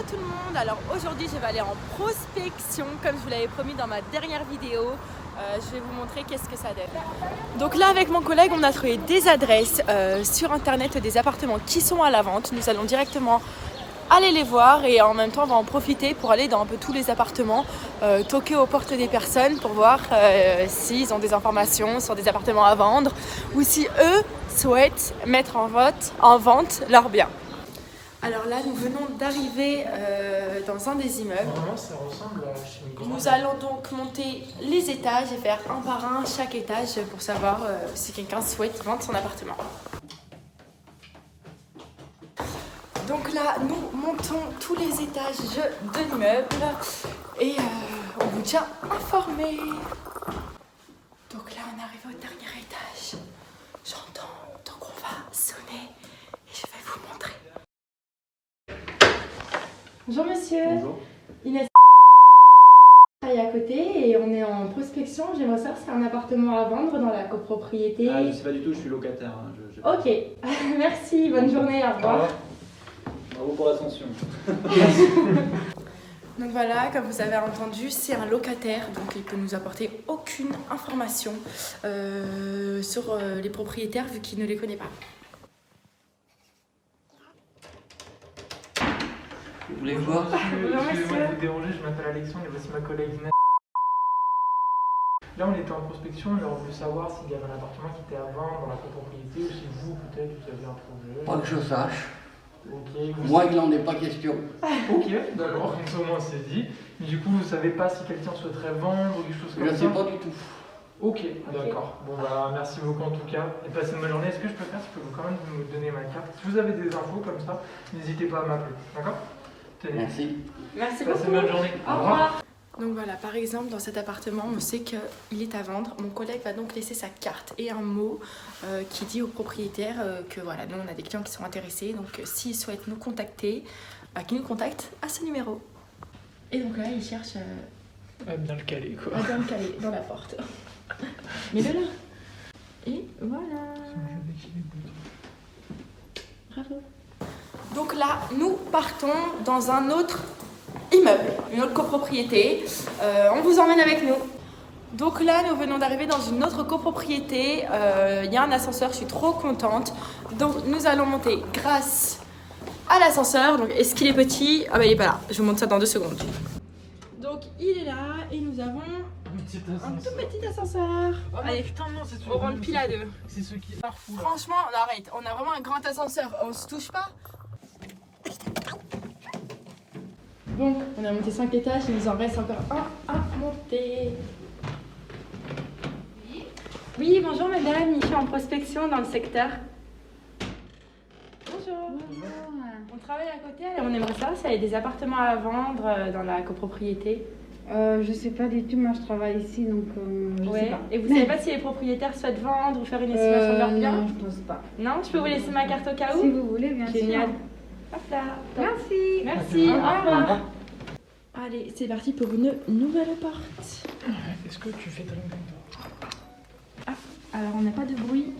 tout le monde. Alors aujourd'hui je vais aller en prospection comme je vous l'avais promis dans ma dernière vidéo. Je vais vous montrer qu'est-ce que ça donne. Donc là avec mon collègue on a trouvé des adresses sur internet des appartements qui sont à la vente. Nous allons directement aller les voir et en même temps on va en profiter pour aller dans un peu tous les appartements, toquer aux portes des personnes pour voir s'ils ont des informations sur des appartements à vendre ou si eux souhaitent mettre en vente leurs biens. Alors là, nous venons d'arriver dans un des immeubles. Normalement, ça ressemble à chez une grande. Nous allons donc monter les étages et faire un par un chaque étage pour savoir si quelqu'un souhaite vendre son appartement. Donc là, nous montons tous les étages de l'immeuble et on vous tient informé. Donc là, on arrive au dernier étage. J'entends, donc on va sonner et je vais vous montrer. Bonjour monsieur. Bonjour. Inès travaille à côté et on est en prospection. J'aimerais savoir si c'est un appartement à vendre dans la copropriété. Ah, je sais pas du tout, je suis locataire. Ok, merci, bonne journée, au revoir. Bravo pour l'ascension. Donc voilà, comme vous avez entendu, c'est un locataire, donc il peut nous apporter aucune information sur les propriétaires vu qu'il ne les connaît pas. Vous voulez voir? Excusez-moi de vous déranger, je m'appelle Alexandre et voici ma collègue Inès. Là, on était en prospection, on aurait voulu savoir s'il y avait un appartement qui était à vendre dans la copropriété ou si vous, peut-être, vous avez un projet. Pas que je sache. Ok, Moi, il n'en est pas question. Ok, d'accord, comme ça au moins c'est dit. Mais du coup, vous savez pas si quelqu'un souhaiterait vendre ou quelque chose comme Je ça? ne sais pas du tout. Ok, d'accord. Bon bah merci beaucoup en tout cas et passez une bonne journée. Est-ce que je peux faire, je peux quand même vous donner ma carte. Si vous avez des infos comme ça, n'hésitez pas à m'appeler, d'accord? Tenez. Merci. Merci Passez beaucoup. une bonne journée. Au revoir. Donc voilà, par exemple, dans cet appartement, on sait qu'il est à vendre. Mon collègue va donc laisser sa carte et un mot qui dit au propriétaire que voilà, nous on a des clients qui sont intéressés. Donc s'ils souhaitent nous contacter, qu'ils nous contactent à ce numéro. Et donc là, il cherche Bien le caler quoi. à bien le caler dans la porte. Mets-le là. Et voilà. Bravo. Donc là, nous partons dans un autre immeuble, une autre copropriété. On vous emmène avec nous. Donc là, nous venons d'arriver dans une autre copropriété. Il y a un ascenseur, je suis trop contente. Donc nous allons monter grâce à l'ascenseur. Donc est-ce qu'il est petit? Ah bah il est pas là, je vous montre ça dans 2 secondes. Donc il est là et nous avons un tout petit ascenseur. Oh, Allez, putain, non, c'est on rentre pile à 2. C'est ceux qui parfois. Franchement, on arrête. On a vraiment un grand ascenseur. On se touche pas. Bon, on a monté 5 étages. Il nous en reste encore un à monter. Oui, bonjour madame. Je suis en prospection dans le secteur. Bonjour. On travaille à côté. Alors on aimerait savoir s'il y a des appartements à vendre dans la copropriété. Je sais pas du tout, moi je travaille ici donc je sais pas. Et vous savez pas si les propriétaires souhaitent vendre ou faire une estimation de leurs biens? Non, je pense pas. Non, je peux vous laisser ma carte au cas où? Si vous voulez, bien Génial. sûr. Hop là. Merci. Merci, Au au revoir. revoir. Allez, c'est parti pour une nouvelle porte. Est-ce que tu fais ta langue d'or? Alors, on n'a pas de bruit.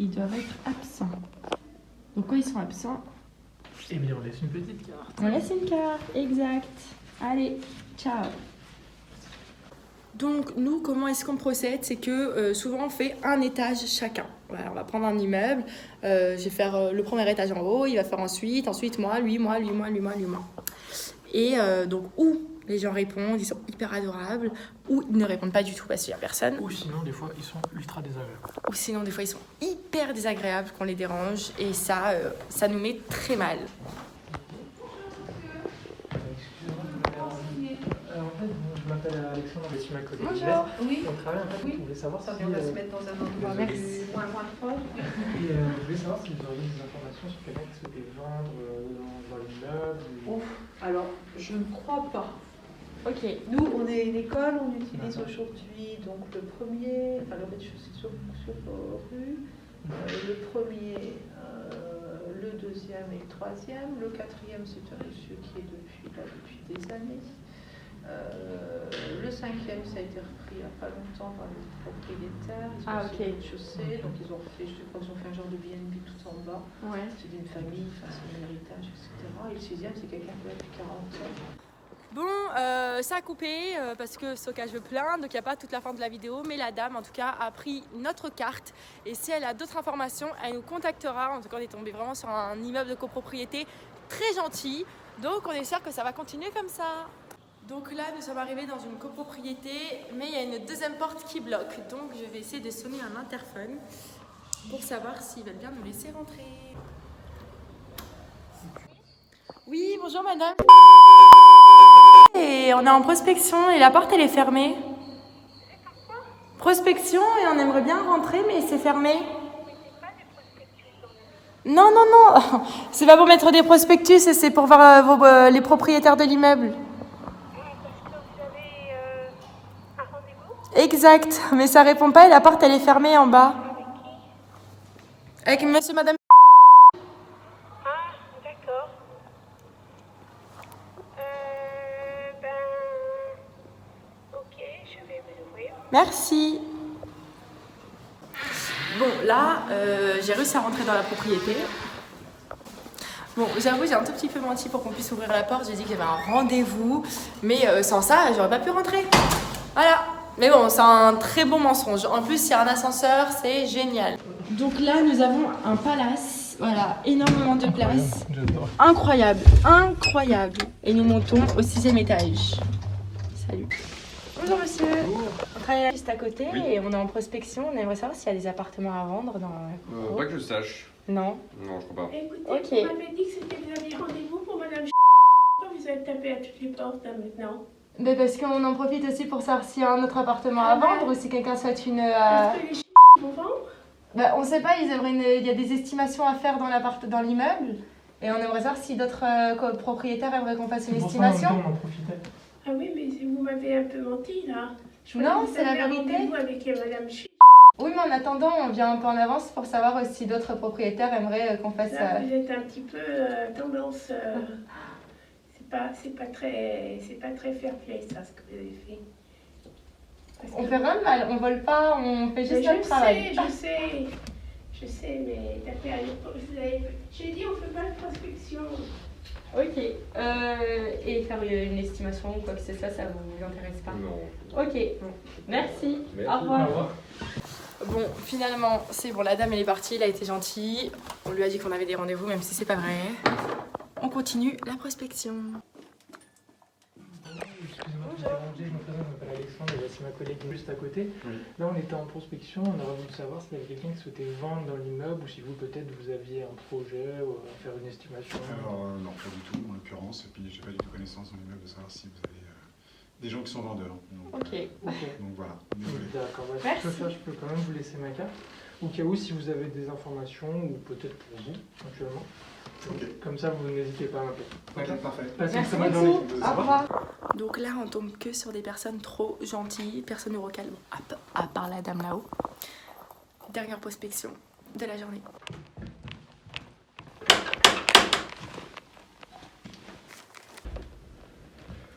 Ils doivent être absents. Donc, quand ils sont absents, Eh bien, on laisse une petite carte. on laisse une carte. Exact. Allez, ciao. Donc, nous, comment est-ce qu'on procède? C'est que souvent, on fait un étage chacun. Voilà, on va prendre un immeuble. Je vais faire le premier étage en haut. Il va faire ensuite moi, lui, moi. Et donc, ou les gens répondent, ils sont hyper adorables, ou ils ne répondent pas du tout parce qu'il n'y a personne. Ou sinon, des fois, ils sont ultra désagréables. Ou sinon, des fois, ils sont hyper désagréables qu'on les dérange. Et ça, ça nous met très mal. En fait, je m'appelle Alexandre, je suis ma collègue. Bonjour. Oui. On travaille en fait, Oui. on voulait savoir si. Attendez, on va se mettre dans un endroit Désolé. moins proche. Et je voulais savoir si vous auriez des informations sur quelqu'un qui souhaitait vendre dans l'immeuble. Ouf, alors je ne crois pas. Ok. Nous, on est une école, on utilise aujourd'hui donc le premier, enfin le rez-de-chaussée sur rue, le premier, le deuxième et le troisième. Le quatrième, c'est un monsieur qui est depuis là depuis des années. Le 5e, ça a été repris il n'y a pas longtemps par les propriétaires. Ils ont Ah, fait ok. le rez-de-chaussée, donc ils ont fait, je crois qu'ils ont fait un genre de BNB tout en bas. Ouais. C'est d'une famille, enfin, c'est un héritage, etc. Et le 6e, c'est quelqu'un qui a depuis 40 ans. Bon, ça a coupé parce que stockage plein, donc il n'y a pas toute la fin de la vidéo, mais la dame en tout cas a pris notre carte et si elle a d'autres informations, elle nous contactera. En tout cas, on est tombé vraiment sur un immeuble de copropriété très gentil, donc on espère que ça va continuer comme ça. Donc là, nous sommes arrivés dans une copropriété, mais il y a une deuxième porte qui bloque, donc je vais essayer de sonner un interphone pour savoir s'ils veulent bien nous laisser rentrer. Oui, bonjour madame. Et on est en prospection et la porte elle est fermée. Prospection et on aimerait bien rentrer mais c'est fermé. Non, non, non, c'est pas pour mettre des prospectus, c'est pour voir les propriétaires de l'immeuble. Exact, mais ça répond pas et la porte elle est fermée en bas. Avec monsieur, madame. Ah, d'accord. Ok, je vais vous ouvrir. Merci. Bon, là, j'ai réussi à rentrer dans la propriété. Bon, j'avoue, j'ai un tout petit peu menti pour qu'on puisse ouvrir la porte. J'ai dit qu'il y avait un rendez-vous, mais sans ça, j'aurais pas pu rentrer. Voilà. Mais bon, c'est un très bon mensonge. En plus, il y a un ascenseur, c'est génial. Donc là, nous avons un palace. Voilà, énormément de place. J'adore. Incroyable, incroyable. Et nous montons au 6e étage. Salut. Bonjour monsieur. On travaille juste à côté et on est en prospection. On aimerait savoir s'il y a des appartements à vendre dans la cour. Pas que je sache. Non. Non, je crois pas. Écoutez, Ok. vous m'avez dit que c'était vous aviez rendez-vous pour madame. Pourquoi vous êtes tapé à toutes les portes là, maintenant? Mais parce qu'on en profite aussi pour savoir s'il y a un autre appartement à vendre ou si quelqu'un souhaite une... Est-ce que les vont vendre? Bah, on sait pas, il y a des estimations à faire dans l'immeuble. Et on aimerait savoir si d'autres propriétaires aimeraient qu'on fasse une estimation. On en profitait. Ah oui, mais vous m'avez un peu menti là. Je Non, croyais que vous c'est la aviez un vérité. rendez-vous avec madame Oui, mais en attendant, on vient un peu en avance pour savoir si d'autres propriétaires aimeraient qu'on fasse... Là, vous êtes un petit peu tendance. C'est pas très fair play ça, ce que vous avez fait. Parce On que- fait rien de mal, on vole pas, on fait juste Mais notre travail. je sais, mais tapez à l'époque, j'ai dit on fait pas de prospection. Ok. Et faire une estimation ou quoi que ce soit, ça vous intéresse pas? Non. Ok. Merci. Merci. Au revoir. Au revoir. Bon, finalement, c'est bon, la dame elle est partie, elle a été gentille. On lui a dit qu'on avait des rendez-vous, même si c'est pas vrai. On continue la prospection. Excusez-moi de vous déranger, je me présente, je m'appelle Alexandre et voici ma collègue juste à côté. Oui. Là, on était en prospection, on aurait voulu savoir s'il y avait quelqu'un qui souhaitait vendre dans l'immeuble ou si vous, peut-être, vous aviez un projet ou faire une estimation. Alors, non, pas du tout, en l'occurrence. Et puis, j'ai pas du tout connaissance dans l'immeuble de savoir si vous avez des gens qui sont vendeurs. Donc, Ok. donc voilà, désolé. D'accord, bah, Merci. je peux faire, je peux quand même vous laisser ma carte. Au cas où, si vous avez des informations, ou peut-être pour vous, éventuellement. Ok. Comme ça, vous n'hésitez pas à m'appeler. Ok, parfait. Passez une Merci très bonne journée. beaucoup. Au revoir. Donc là, on tombe que sur des personnes trop gentilles, personne ne recale, bon, à part la dame là-haut. Dernière prospection de la journée.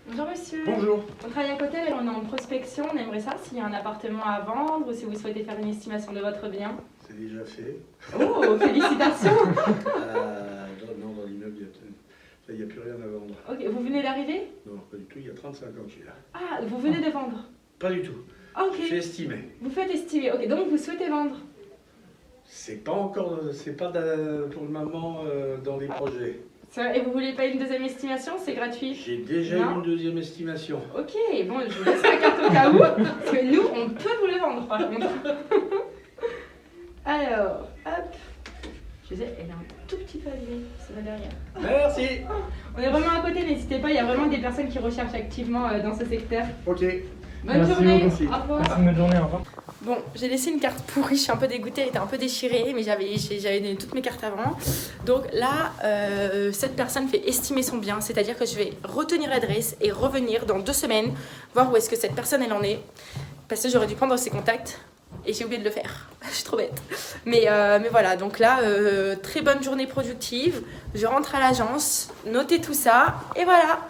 Bonjour monsieur. Bonjour. On travaille à côté, on est en prospection, on aimerait savoir s'il y a un appartement à vendre ou si vous souhaitez faire une estimation de votre bien. C'est déjà fait. Oh, félicitations. Dans l'immeuble, il n'y a plus rien à vendre. Ok, vous venez d'arriver? Non, pas du tout, il y a 35 ans que je suis là. Ah, vous venez de vendre? Pas du tout. Ah, ok. J'ai estimé. Vous faites estimer, ok, donc vous souhaitez vendre? C'est pas encore, c'est pas pour le moment dans les projets. Et vous voulez pas une deuxième estimation? C'est gratuit? J'ai déjà Non. eu une deuxième estimation. Ok, bon, je vous laisse la carte au cas où, parce que nous, on peut vous le vendre par contre. Alors, hop. Je sais, elle est un tout petit peu abîmée, ça va derrière. Merci. On est vraiment à côté, n'hésitez pas, il y a vraiment des personnes qui recherchent activement dans ce secteur. Ok. Bonne Merci journée, beaucoup. au revoir. Passez une bonne journée, au revoir. Bon, j'ai laissé une carte pourrie, je suis un peu dégoûtée, elle était un peu déchirée, mais j'avais donné toutes mes cartes avant. Donc là, cette personne fait estimer son bien, c'est-à-dire que je vais retenir l'adresse et revenir dans 2 semaines, voir où est-ce que cette personne elle en est, parce que j'aurais dû prendre ses contacts et j'ai oublié de le faire. Je suis trop bête. Mais voilà, donc là, très bonne journée productive, je rentre à l'agence, notez tout ça, et voilà.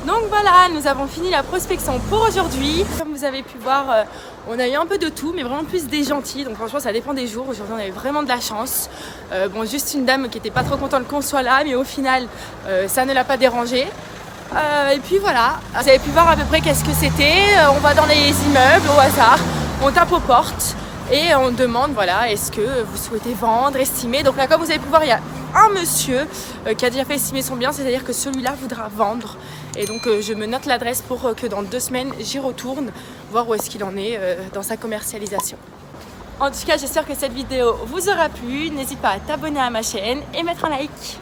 Donc voilà, nous avons fini la prospection pour aujourd'hui. Comme vous avez pu voir, on a eu un peu de tout, mais vraiment plus des gentils. Donc franchement, ça dépend des jours. Aujourd'hui, on avait vraiment de la chance. Bon, juste une dame qui n'était pas trop contente qu'on soit là, mais au final, ça ne l'a pas dérangée. Et puis voilà, vous avez pu voir à peu près qu'est-ce que c'était. On va dans les immeubles au hasard, on tape aux portes et on demande, voilà, est-ce que vous souhaitez vendre, estimer. Donc là, comme vous avez pu voir, il y a un monsieur qui a déjà fait estimer son bien, c'est-à-dire que celui-là voudra vendre. Et donc je me note l'adresse pour que dans 2 semaines, j'y retourne, voir où est-ce qu'il en est dans sa commercialisation. En tout cas, j'espère que cette vidéo vous aura plu. N'hésite pas à t'abonner à ma chaîne et mettre un like.